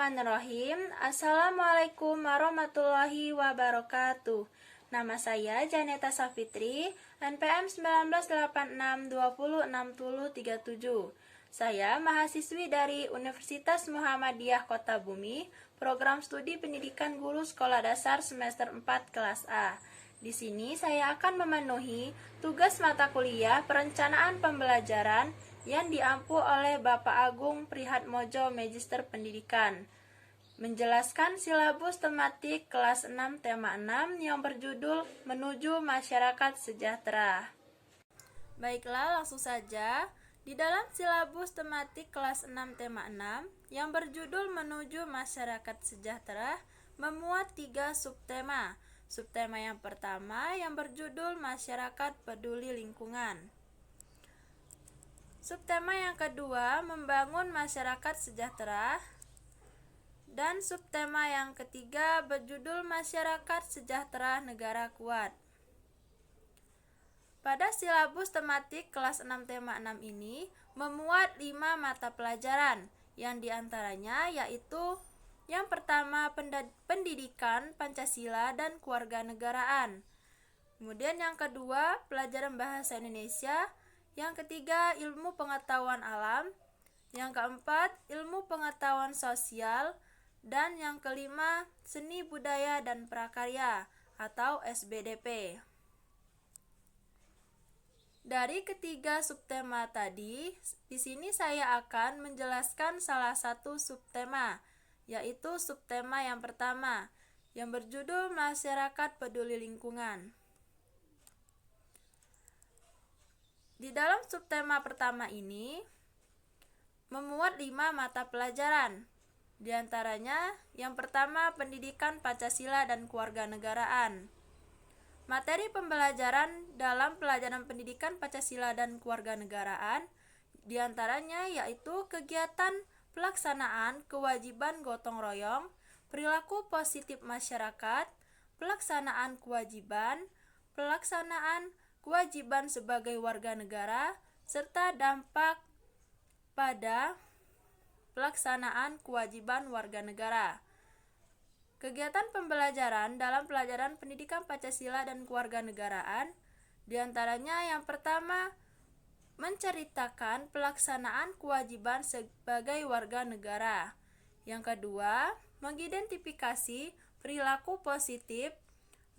Bismillahirrahmanirrahim. Assalamualaikum warahmatullahi wabarakatuh. Nama saya Janeta Safitri, NPM 1986206037. Saya mahasiswi dari Universitas Muhammadiyah Kota Bumi, Program Studi Pendidikan Guru Sekolah Dasar semester 4 kelas A. Di sini saya akan memenuhi tugas mata kuliah Perencanaan Pembelajaran yang diampu oleh Bapak Agung Prihatmojo Magister Pendidikan, menjelaskan silabus tematik kelas 6 tema 6 yang berjudul Menuju Masyarakat Sejahtera. Baiklah, langsung saja. Di dalam silabus tematik kelas 6 tema 6 yang berjudul Menuju Masyarakat Sejahtera memuat 3 subtema. Subtema yang pertama yang berjudul Masyarakat Peduli Lingkungan. Subtema yang kedua, membangun masyarakat sejahtera. Dan subtema yang ketiga berjudul Masyarakat Sejahtera Negara Kuat. Pada silabus tematik kelas 6 tema 6 ini memuat 5 mata pelajaran, yang diantaranya yaitu yang pertama pendidikan Pancasila dan kewarganegaraan. Kemudian yang kedua pelajaran bahasa Indonesia. Yang ketiga, ilmu pengetahuan alam. Yang keempat, ilmu pengetahuan sosial. Dan yang kelima, seni budaya dan prakarya atau SBDP. Dari ketiga subtema tadi, di sini saya akan menjelaskan salah satu subtema, yaitu subtema yang pertama, yang berjudul Masyarakat Peduli Lingkungan. Di dalam subtema pertama ini memuat 5 mata pelajaran. Di antaranya yang pertama pendidikan Pancasila dan kewarganegaraan. Materi pembelajaran dalam pelajaran pendidikan Pancasila dan kewarganegaraan di antaranya yaitu kegiatan pelaksanaan kewajiban gotong royong, perilaku positif masyarakat, pelaksanaan kewajiban, pelaksanaan kewajiban sebagai warga negara, serta dampak pada pelaksanaan kewajiban warga negara. Kegiatan pembelajaran dalam pelajaran pendidikan Pancasila dan kewarganegaraan, diantaranya yang pertama, menceritakan pelaksanaan kewajiban sebagai warga negara. Yang kedua, mengidentifikasi perilaku positif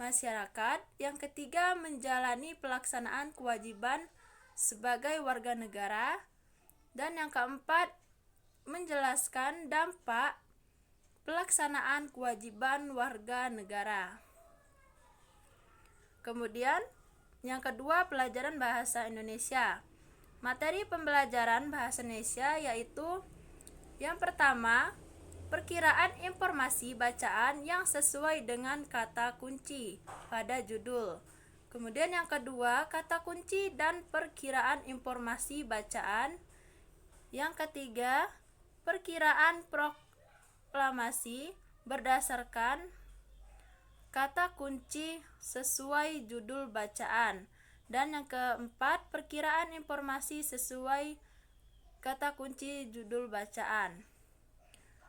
masyarakat. Yang ketiga, menjalani pelaksanaan kewajiban sebagai warga negara. Dan yang keempat, menjelaskan dampak pelaksanaan kewajiban warga negara. Kemudian, yang kedua, pelajaran bahasa Indonesia. Materi pembelajaran bahasa Indonesia yaitu yang pertama, perkiraan informasi bacaan yang sesuai dengan kata kunci pada judul. Kemudian yang kedua, kata kunci dan perkiraan informasi bacaan. Yang ketiga, perkiraan proklamasi berdasarkan kata kunci sesuai judul bacaan. Dan yang keempat, perkiraan informasi sesuai kata kunci judul bacaan.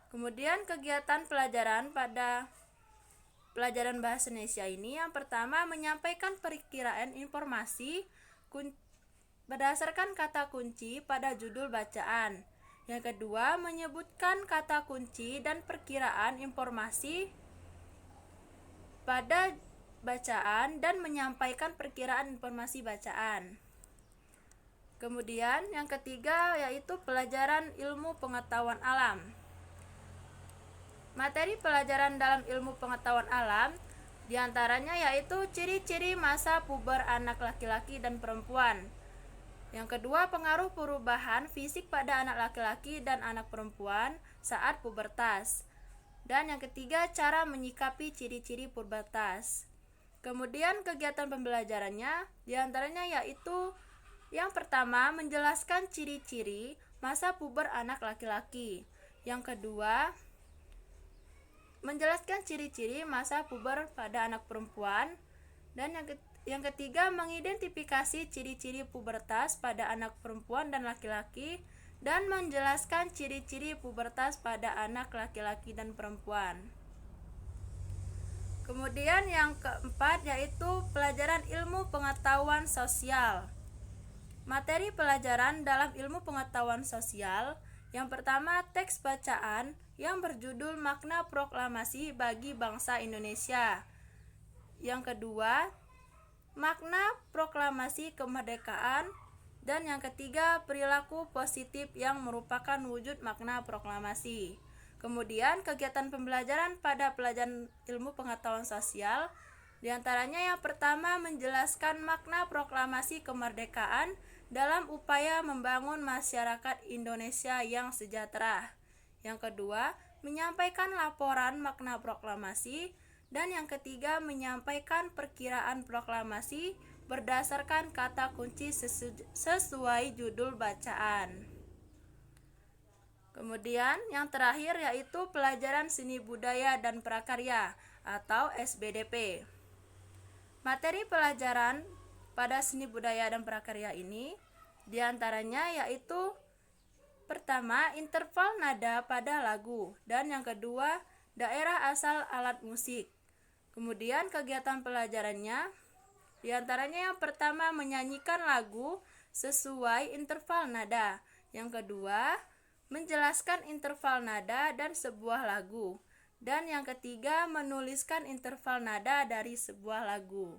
Kemudian kegiatan pelajaran pada pelajaran bahasa Indonesia ini yang pertama menyampaikan perkiraan informasi berdasarkan kata kunci pada judul bacaan. Yang kedua, menyebutkan kata kunci dan perkiraan informasi pada bacaan dan menyampaikan perkiraan informasi bacaan. Kemudian yang ketiga yaitu pelajaran ilmu pengetahuan alam. Materi pelajaran dalam ilmu pengetahuan alam diantaranya yaitu ciri-ciri masa puber anak laki-laki dan perempuan. Yang kedua, pengaruh perubahan fisik pada anak laki-laki dan anak perempuan saat pubertas. Dan yang ketiga, cara menyikapi ciri-ciri pubertas. Kemudian kegiatan pembelajarannya diantaranya yaitu yang pertama, menjelaskan ciri-ciri masa puber anak laki-laki. Yang kedua, menjelaskan ciri-ciri masa puber pada anak perempuan. Dan yang ketiga, mengidentifikasi ciri-ciri pubertas pada anak perempuan dan laki-laki. dan menjelaskan ciri-ciri pubertas pada anak laki-laki dan perempuan. Kemudian yang keempat yaitu pelajaran ilmu pengetahuan sosial. Materi pelajaran dalam ilmu pengetahuan sosial, yang pertama teks bacaan yang berjudul Makna Proklamasi bagi Bangsa Indonesia. Yang kedua, makna proklamasi kemerdekaan. Dan yang ketiga, perilaku positif yang merupakan wujud makna proklamasi. Kemudian kegiatan pembelajaran pada pelajaran ilmu pengetahuan sosial, diantaranya yang pertama menjelaskan makna proklamasi kemerdekaan dalam upaya membangun masyarakat Indonesia yang sejahtera. Yang kedua, menyampaikan laporan makna proklamasi. Dan yang ketiga, menyampaikan perkiraan proklamasi berdasarkan kata kunci sesuai judul bacaan. Kemudian yang terakhir yaitu pelajaran seni budaya dan prakarya atau SBDP. Materi pelajaran pada seni budaya dan prakarya ini diantaranya yaitu pertama, interval nada pada lagu, dan yang kedua, daerah asal alat musik. Kemudian kegiatan pelajarannya diantaranya yang pertama menyanyikan lagu sesuai interval nada. Yang kedua, menjelaskan interval nada dan sebuah lagu. Dan yang ketiga, menuliskan interval nada dari sebuah lagu.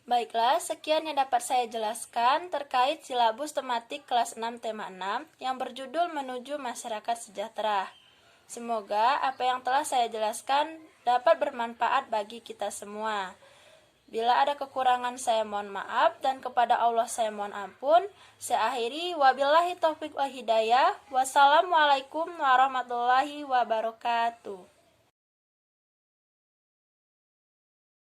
Baiklah, sekian yang dapat saya jelaskan terkait silabus tematik kelas 6 tema 6 yang berjudul Menuju Masyarakat Sejahtera. Semoga apa yang telah saya jelaskan dapat bermanfaat bagi kita semua. Bila ada kekurangan saya mohon maaf dan kepada Allah saya mohon ampun. Saya akhiri, wabillahi taufiq wal hidayah. Wassalamualaikum warahmatullahi wabarakatuh.